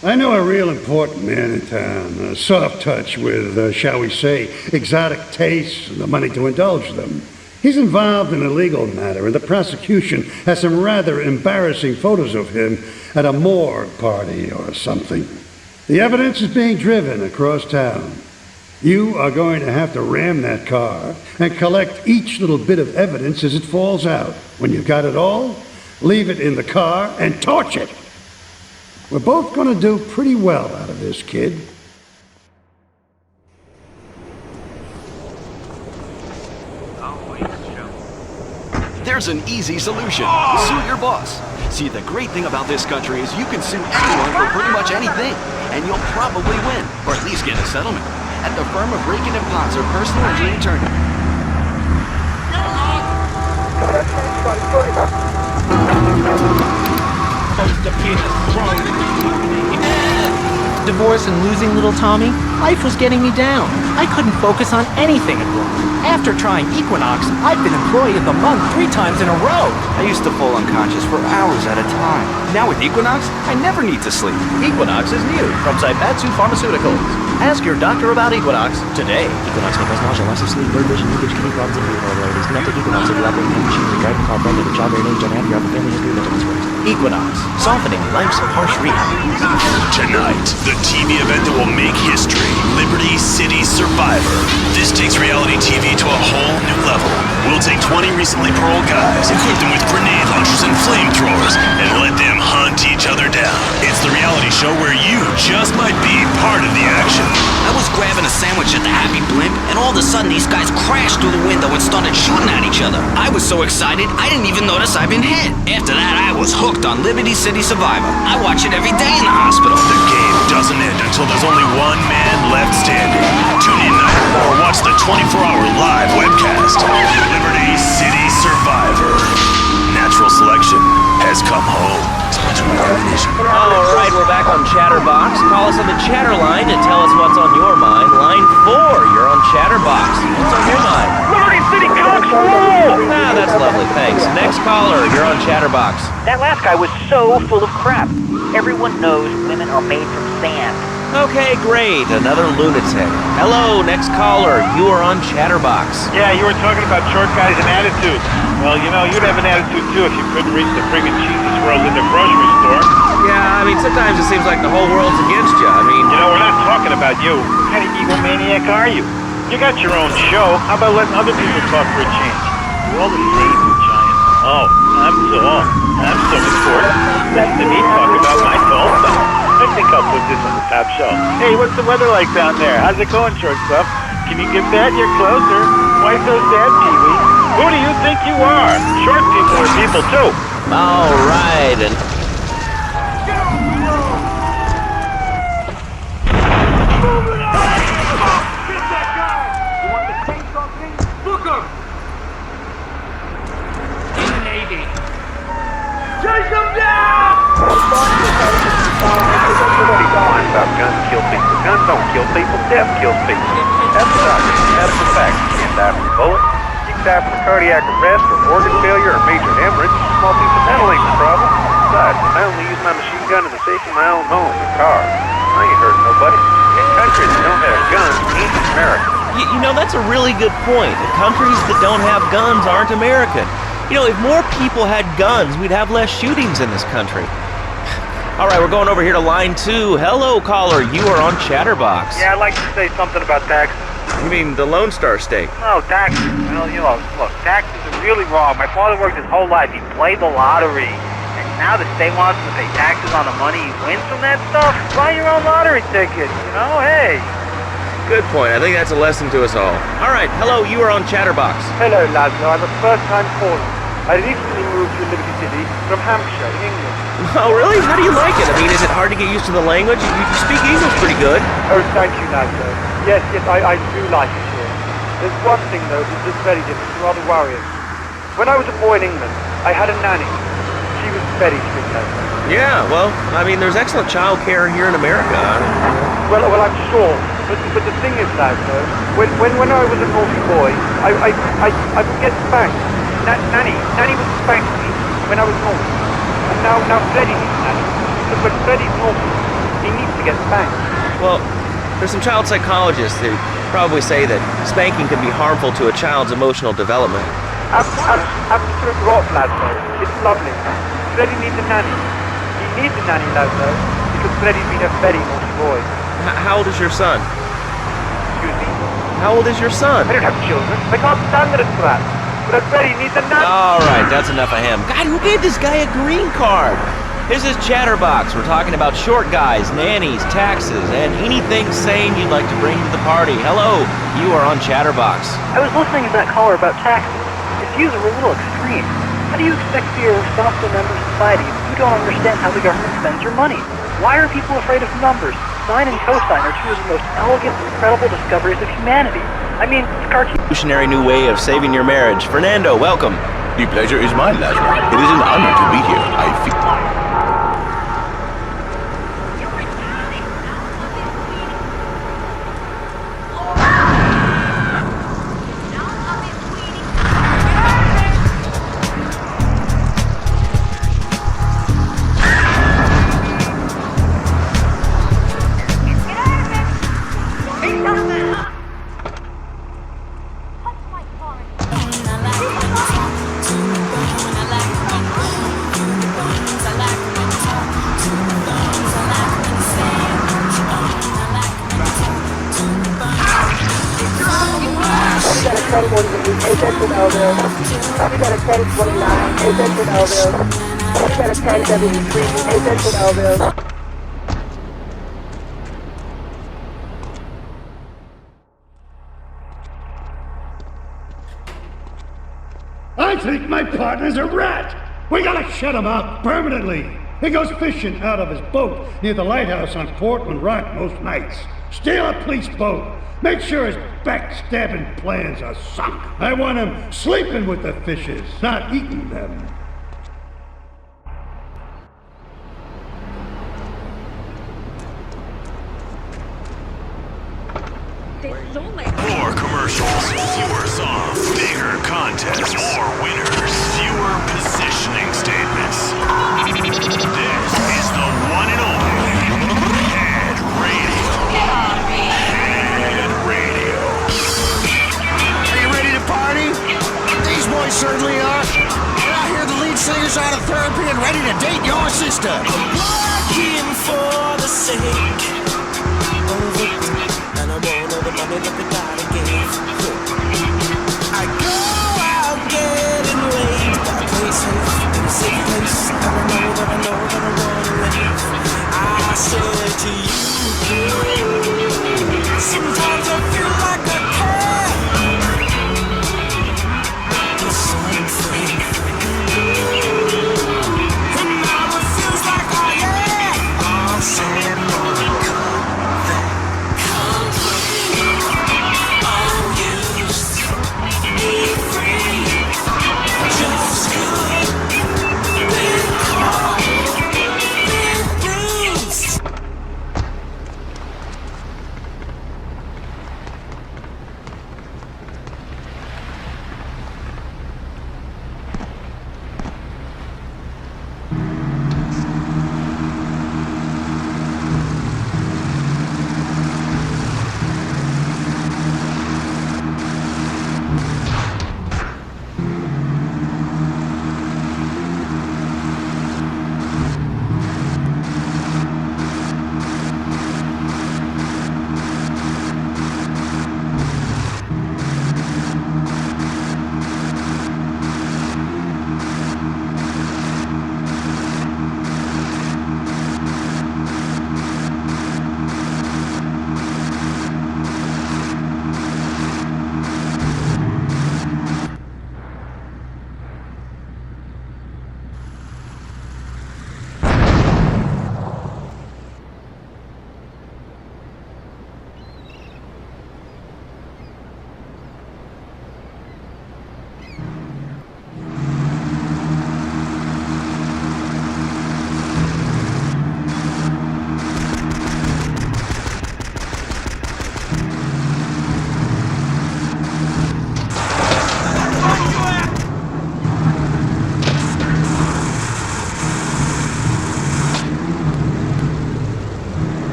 I know a real important man in town, a soft touch with, shall we say, exotic tastes and the money to indulge them. He's involved in a legal matter, and the prosecution has some rather embarrassing photos of him at a morgue party or something. The evidence is being driven across town. You are going to have to ram that car and collect each little bit of evidence as it falls out. When you've got it all, leave it in the car and torch it. We're both going to do pretty well out of this, kid. There's an easy solution. Sue your boss. See, the great thing about this country is you can sue anyone for pretty much anything, and you'll probably win, or at least get a settlement. At the firm of Rakin & Potts, our personal injury attorney. Divorce and losing little Tommy, life was getting me down. I couldn't focus on anything at work. After trying Equinox, I've been Employee of the Month 3 times in a row. I used to fall unconscious for hours at a time. Now with Equinox, I never need to sleep. Equinox is new from Zaibatsu Pharmaceuticals. Ask your doctor about Equinox today. Equinox may cause nausea, loss of sleep, blurred vision, leakage, kidney problems, and renal irregularities. Do not take Equinox if you're operating heavy machinery, driving a car, pregnant, with childbearing age, and you have a family history of mental disorders. Equinox, softening life's harsh realities. Tonight, the TV event that will make history, Liberty City Survivor. This takes reality TV to a whole new level. We'll take 20 recently paroled guys, equip them with grenade launchers and flamethrowers, and let them hunt each other down. It's the reality show where you just might be part of the action. I was grabbing a sandwich at the Happy Blimp, and all of a sudden these guys crashed through the window and started shooting at each other. I was so excited, I didn't even notice I'd been hit. After that, I was hooked on Liberty City Survivor. I watch it every day in the hospital. The game doesn't end until there's only one man left standing. Tune in night or watch the 24-hour live webcast. Liberty City Survivor. Natural selection has come home. Alright, we're back on Chatterbox. Call us on the Chatter line and tell us what's on your mind. Line 4, you're on Chatterbox. What's on your mind? Liberty City Cops rule! Ah, that's lovely, thanks. Next caller, you're on Chatterbox. That last guy was so full of crap. Everyone knows women are made from sand. Okay, great. Another lunatic. Hello, next caller. You are on Chatterbox. Yeah, you were talking about short guys and attitude. Well, you know, you'd have an attitude too if you couldn't reach the friggin' cheesy swirls in the grocery store. Yeah, I mean, sometimes it seems like the whole world's against you. I mean... You know, we're not talking about you. What kind of egomaniac are you? You got your own show. How about letting other people talk for a change? We're all the same, you giant. Oh, I'm so important. Listen to me talk about my soul stuff. I think I'll put this on the top shelf. Hey, what's the weather like down there? How's it going, shortstop? Can you get that? You're closer. Why so sad, Pee-wee? Who do you think you are? Short people are people, too. All right, and... About guns kill people. Guns don't kill people. Death kills people. That's the doctor. Medical fact. You can't die from a bullet. You can die from a cardiac arrest or organ failure or major hemorrhage. A small piece of metal ain't the problem. Besides, I only use my machine gun in the safe of my own home, the car. I ain't hurting nobody. In countries that don't have guns ain't America. You know, that's a really good point. The countries that don't have guns aren't American. You know, if more people had guns, we'd have less shootings in this country. All right, we're going over here to line 2. Hello, caller. You are on Chatterbox. Yeah, I'd like to say something about taxes. You mean the Lone Star State? No, taxes. Well, you know, look, taxes are really wrong. My father worked his whole life. He played the lottery. And now the state wants him to pay taxes on the money he wins from that stuff. Buy your own lottery ticket, you know? Hey. Good point. I think that's a lesson to us all. All right, hello. You are on Chatterbox. Hello, lads. I'm a first-time caller. I recently moved to Liberty City from Hampshire, in England. Oh, really? How do you like it? I mean, is it hard to get used to the language? You speak English pretty good. Oh, thank you, Nazo. Yes, I do like it here. There's one thing, though, that's just very different, rather worrying. When I was a boy in England, I had a nanny. She was very strict, Nazo. Yeah, well, I mean, there's excellent child care here in America. Well, I'm sure. But the thing is, Nazo, when I was a naughty boy, I would get spanked. Nanny would spank me when I was naughty. And now Freddie needs Nanny. But Freddie's naughty. He to get spanked. Well, there's some child psychologists who probably say that spanking can be harmful to a child's emotional development. Absolute rot, Plaster. It's lovely. Freddy needs a nanny. He needs a nanny, Plaster, because Freddy's been a very naughty boy. How old is your son? Excuse me? How old is your son? I don't have children. I can't stand it for that. But Freddy needs a nanny. All right, that's enough of him. God, who gave this guy a green card? This is Chatterbox. We're talking about short guys, nannies, taxes, and anything sane you'd like to bring to the party. Hello, you are on Chatterbox. I was listening to that caller about taxes. His views are a little extreme. How do you expect to be a responsible member of society if you don't understand how the government spends your money? Why are people afraid of numbers? Sine and cosine are two of the most elegant and incredible discoveries of humanity. I mean, it's cartoon. Revolutionary new way of saving your marriage. Fernando, welcome. The pleasure is mine, Lazarus. It is an honor to be here. I feel... I think my partner's a rat. We gotta shut him up permanently. He goes fishing out of his boat near the lighthouse on Portland Rock most nights. Steal a police boat. Make sure his backstabbing plans are sunk. I want him sleeping with the fishes, not eating them. More commercials, fewer songs, bigger contests, more winners, fewer positioning statements. This is the one and only Head Radio. Head Radio. Are you ready to party? These boys certainly are. And I hear the lead singer's out of therapy and ready to date your sister. Working for the sake of it. And I want all the money that the God gave. I go out getting late, but I play safe in a safe place. And I know that I wanna live. I said to you, sometimes I feel like a cat. The something. And now it feels like I am. I'm saying,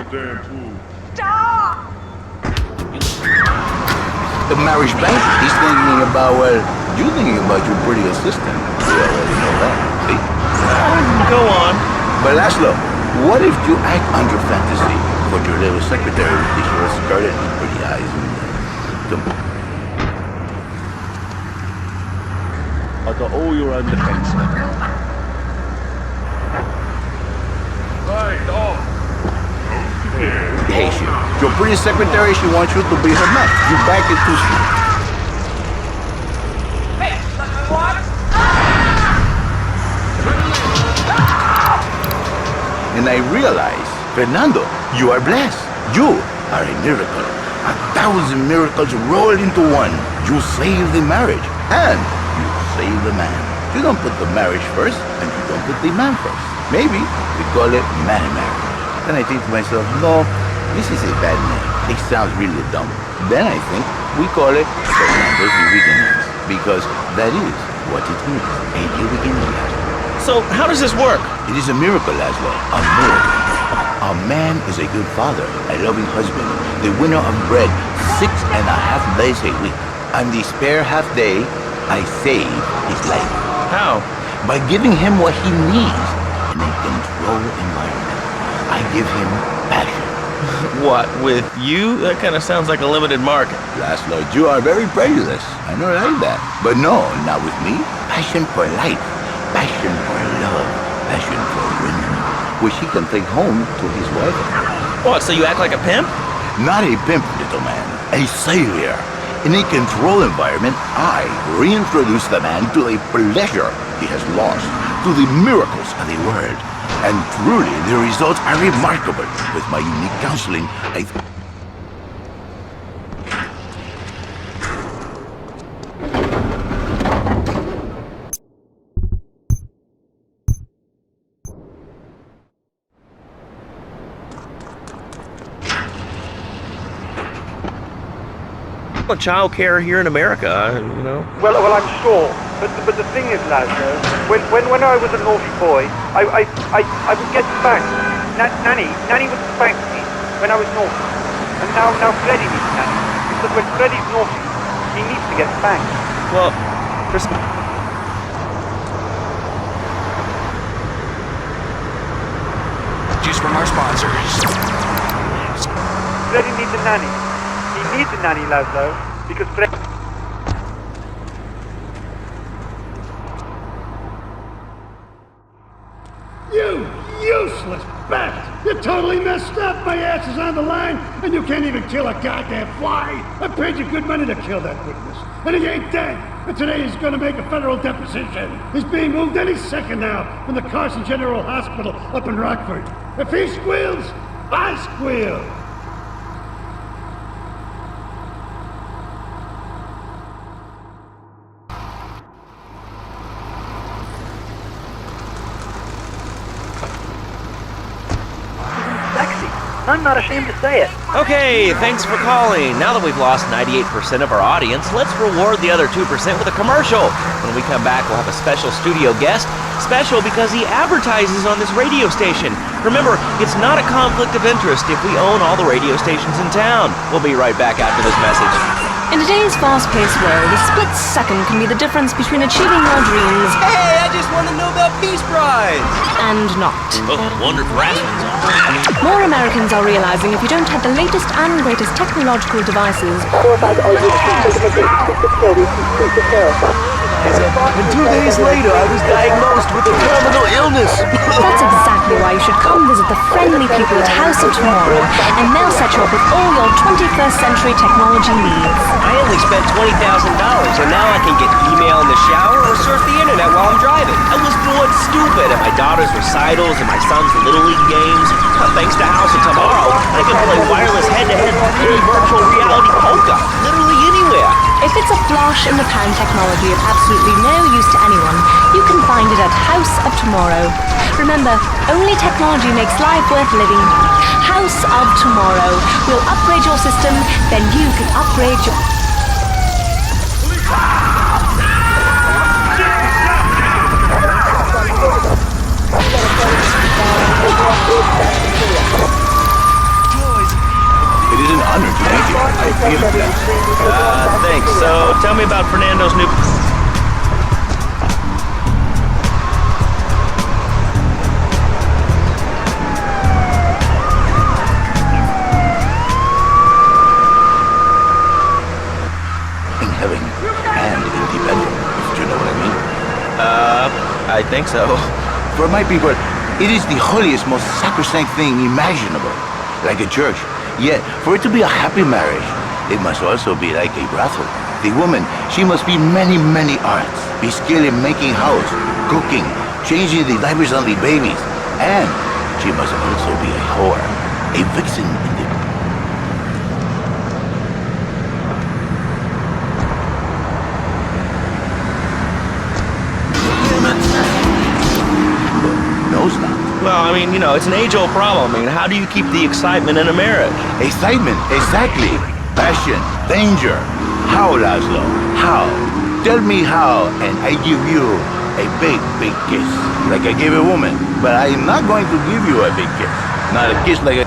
damn fool. The marriage bank, he's thinking about, well, you're thinking about your pretty assistant. We already know that, see? Go on. But Laszlo, what if you act under fantasy for your little secretary with the short skirt and pretty eyes and I got all your own defense. Hey, dog. He hates you. Your pretty secretary, she wants you to be her man. You back it too soon. Hey, what? And I realize, Fernando, you are blessed. You are a miracle. 1,000 miracles rolled into one. You save the marriage, and you save the man. You don't put the marriage first, and you don't put the man first. Maybe we call it man marriage. Then I think to myself, no, this is a bad name. It sounds really dumb. Then I think we call it Fernando's New Beginnings, because that is what it means, a new beginning. So, how does this work? It is a miracle, Laszlo. A miracle. A man is a good father, a loving husband, the winner of bread 6.5 days a week. On the spare half day, I save his life. How? By giving him what he needs in a controlled environment. I give him passion. What, with you? That kind of sounds like a limited market. Laszlo, you are very prejudiced. I don't like that. But no, not with me. Passion for life. Passion for love. Passion for women. Which he can take home to his wife. What, so you act like a pimp? Not a pimp, little man. A savior. In a controlled environment, I reintroduce the man to the pleasure he has lost, to the miracles of the world. And truly, the results are remarkable. With my unique counseling, child care here in America, you know. Well, I'm sure. But the thing is, Laszlo, when I was a naughty boy, I would get spanked. Nanny would spank me when I was naughty. And now Freddy needs Nanny. Because when Freddy's naughty, he needs to get spanked. Well, Just from our sponsors. Freddy needs a nanny. He needs a nanny, Laszlo, because Freddy... You useless bat! You totally messed up! My ass is on the line, and you can't even kill a goddamn fly! I paid you good money to kill that witness, and he ain't dead! And today he's gonna make a federal deposition! He's being moved any second now from the Carson General Hospital up in Rockford. If he squeals, I squeal! I'm not ashamed to say it. Okay, thanks for calling. Now that we've lost 98% of our audience, let's reward the other 2% with a commercial. When we come back, we'll have a special studio guest. Special because he advertises on this radio station. Remember, it's not a conflict of interest if we own all the radio stations in town. We'll be right back after this message. In today's fast-paced world, a split second can be the difference between achieving your dreams... Hey, I just won the Nobel Peace Prize! ...and not. Oh, wonder if Rasmussen's on. More Americans are realizing if you don't have the latest and greatest technological devices... And 2 days later, I was diagnosed with a terminal illness. That's exactly why you should come visit the friendly people at House of Tomorrow, and they'll set you up with all your 21st century technology needs. I only spent $20,000, and now I can get email in the shower or surf the internet while I'm driving. I was bored stupid at my daughter's recitals and my son's Little League games. Thanks to House of Tomorrow, I can play wireless head-to-head any virtual reality poker, literally anywhere. If it's a flash in the pan technology of absolutely no use to anyone, you can find it at House of Tomorrow. Remember, only technology makes life worth living. House of Tomorrow. We'll upgrade your system, then you can upgrade your... tell me about Fernando's new... Having and independent, if you know what I mean. I think so. For my people, it is the holiest, most sacrosanct thing imaginable, like a church. Yet, for it to be a happy marriage, it must also be like a brothel. The woman, she must be many, many arts, be skilled in making house, cooking, changing the diapers on the babies, and she must also be a whore, a vixen in the... Well, I mean, you know, it's an age-old problem. I mean, how do you keep the excitement in a marriage? Excitement, exactly. Passion, danger. How, Laszlo? How? Tell me how, and I give you a big, big kiss. Like I gave a woman. But I am not going to give you a big kiss. Not a kiss like a...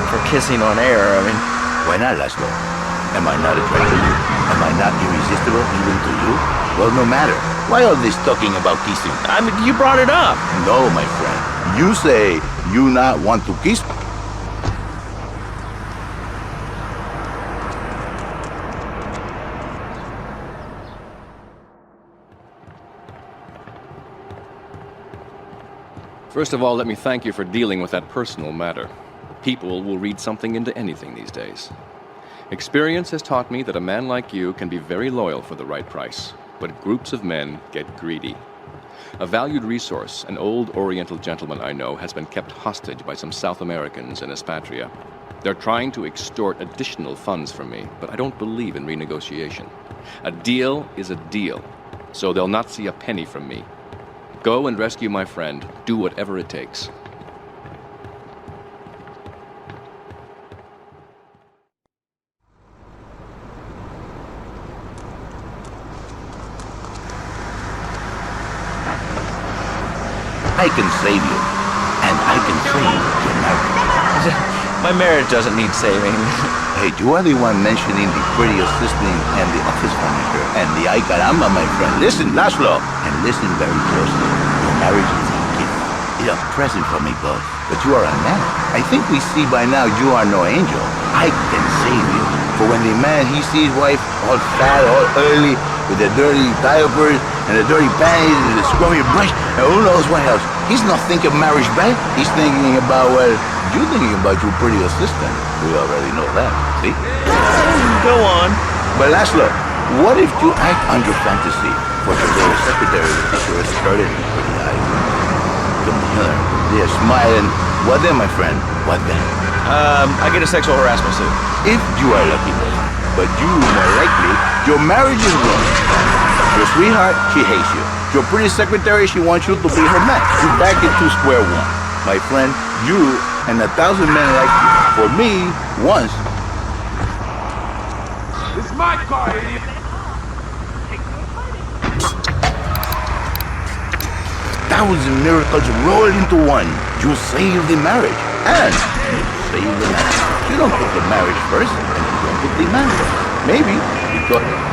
For kissing on air, I mean... Why not, Laszlo? Am I not attractive? Am I not irresistible even to you? Well, no matter. Why all this talking about kissing? I mean, you brought it up. No, my friend. You say you not want to kiss. First of all, let me thank you for dealing with that personal matter. People will read something into anything these days. Experience has taught me that a man like you can be very loyal for the right price, but groups of men get greedy. A valued resource, an old Oriental gentleman I know, has been kept hostage by some South Americans in Espatria. They're trying to extort additional funds from me, but I don't believe in renegotiation. A deal is a deal, so they'll not see a penny from me. Go and rescue my friend. Do whatever it takes. I can save you, and I can save your marriage. My marriage doesn't need saving. Hey, you are the one mentioning the pretty assistant and the office furniture and the ay caramba, my friend. Listen, Laszlo, and listen very closely. Your marriage is a gift. It's a present from me, boss. But you are a man. I think we see by now you are no angel. I can save you. For when the man, he sees wife all fat, all early, with the dirty diapers and the dirty panties and the scrubby brush, and who knows what else. He's not thinking marriage back. He's thinking about, well, you're thinking about your pretty assistant. We already know that, see? Go on. But Laszlo, what if you act under fantasy for your little secretary with your started and pretty eyes? Come here, they're smiling. What then, my friend? What then? I get a sexual harassment suit. If you are lucky, but you more likely, your marriage is ruined. Your sweetheart, she hates you. Your pretty secretary, she wants you to be her man. You back into square one. My friend, you and 1,000 men like you. For me, once. It's my car, idiot! Thousand miracles rolled into one. You save the marriage. And you save the man. You don't put the marriage first, and you don't put the man first. Maybe because...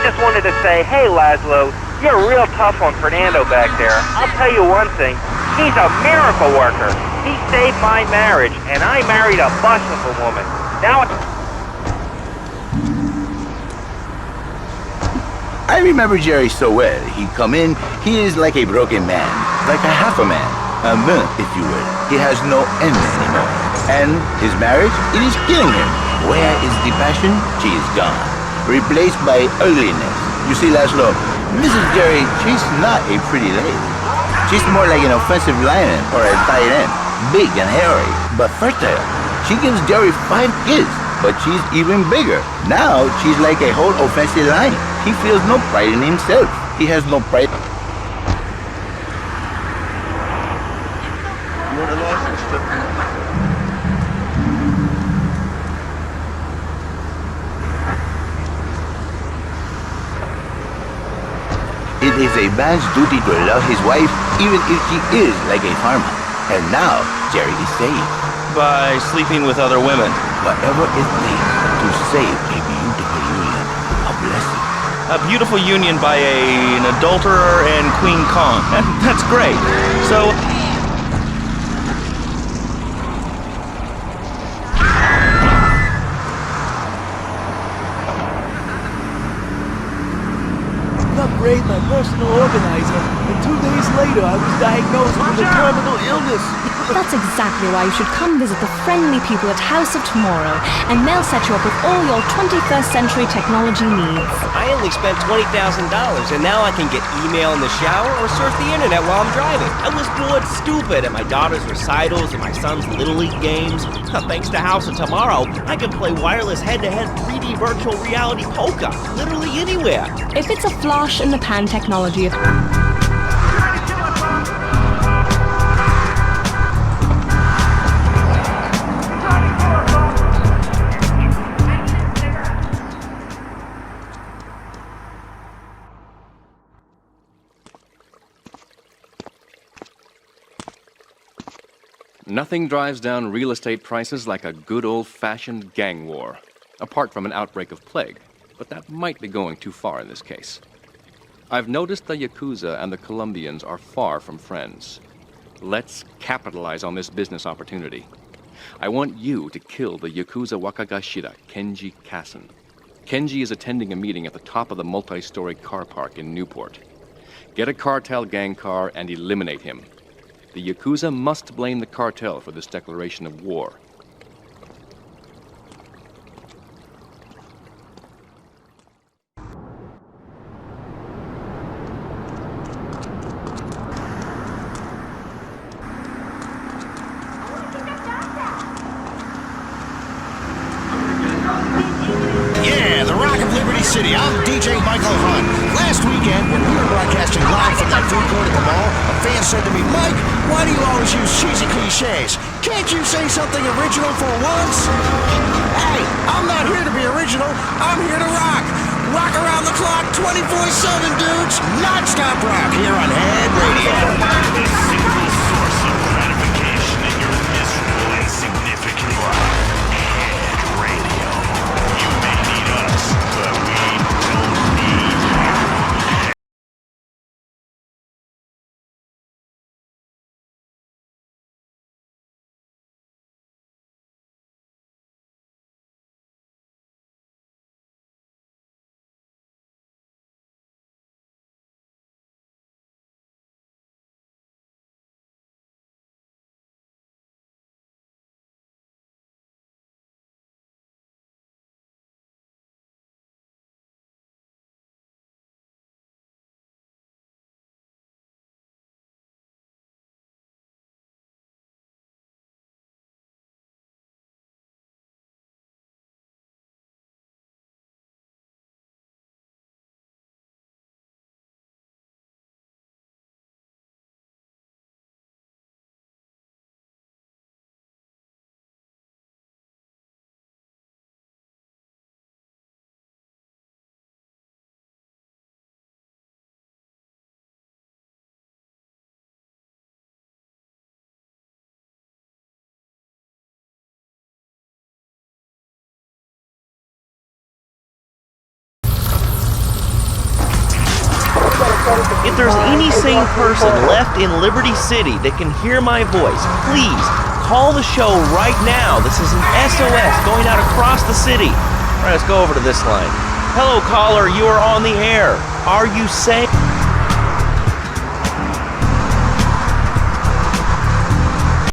just wanted to say, hey, Laszlo, you're a real tough on Fernando back there. I'll tell you one thing. He's a miracle worker. He saved my marriage, and I married a bus of a woman. Now I remember Jerry so well. He'd come in, he is like a broken man, like a half a man, a man, if you will. He has no end anymore. And his marriage, it is killing him. Where is the passion? She is gone. Replaced by ugliness. You see, Laszlo, Mrs. Jerry, she's not a pretty lady. She's more like an offensive lion or a tight end. Big and hairy, but fertile. She gives Jerry 5 kids, but she's even bigger. Now, she's like a whole offensive lion. He feels no pride in himself. He has no pride. You want a license to... It is a man's duty to love his wife, even if she is like a farmer. And now, Jerry is saved. By sleeping with other women. Whatever it takes to save a beautiful union. A blessing. A beautiful union by an adulterer and Queen Kong. That's great. So... Upgrade my personal organizer, and 2 days later I was diagnosed with a terminal illness. That's exactly why you should come visit the friendly people at House of Tomorrow, and they'll set you up with all your 21st century technology needs. I only spent $20,000, and now I can get email in the shower or surf the internet while I'm driving. I was bored stupid at my daughter's recitals and my son's Little League games. Thanks to House of Tomorrow, I can play wireless head-to-head 3D virtual reality poker, literally anywhere. If it's a flash in the pan technology, Nothing drives down real estate prices like a good old-fashioned gang war, apart from an outbreak of plague, but that might be going too far in this case. I've noticed the Yakuza and the Colombians are far from friends. Let's capitalize on this business opportunity. I want you to kill the Yakuza Waka-Gashira, Kenji Kassen. Kenji is attending a meeting at the top of the multi-story car park in Newport. Get a cartel gang car and eliminate him. The Yakuza must blame the cartel for this declaration of war. Yeah, the Rock of Liberty City. I'm DJ Michael Hunt. Last weekend, when we were broadcasting live from that food court at the mall, a fan said to me, Mike, why do you always use cheesy cliches? Can't you say something original for once? Hey, I'm not here to be original. I'm here to rock. Rock around the clock, 24/7, dudes. Non-stop rock here on Head Radio. missing person left in Liberty City that can hear my voice, please call the show right now. This is an SOS going out across the city. All right, let's go over to this line. Hello, caller. You are on the air. Are you safe?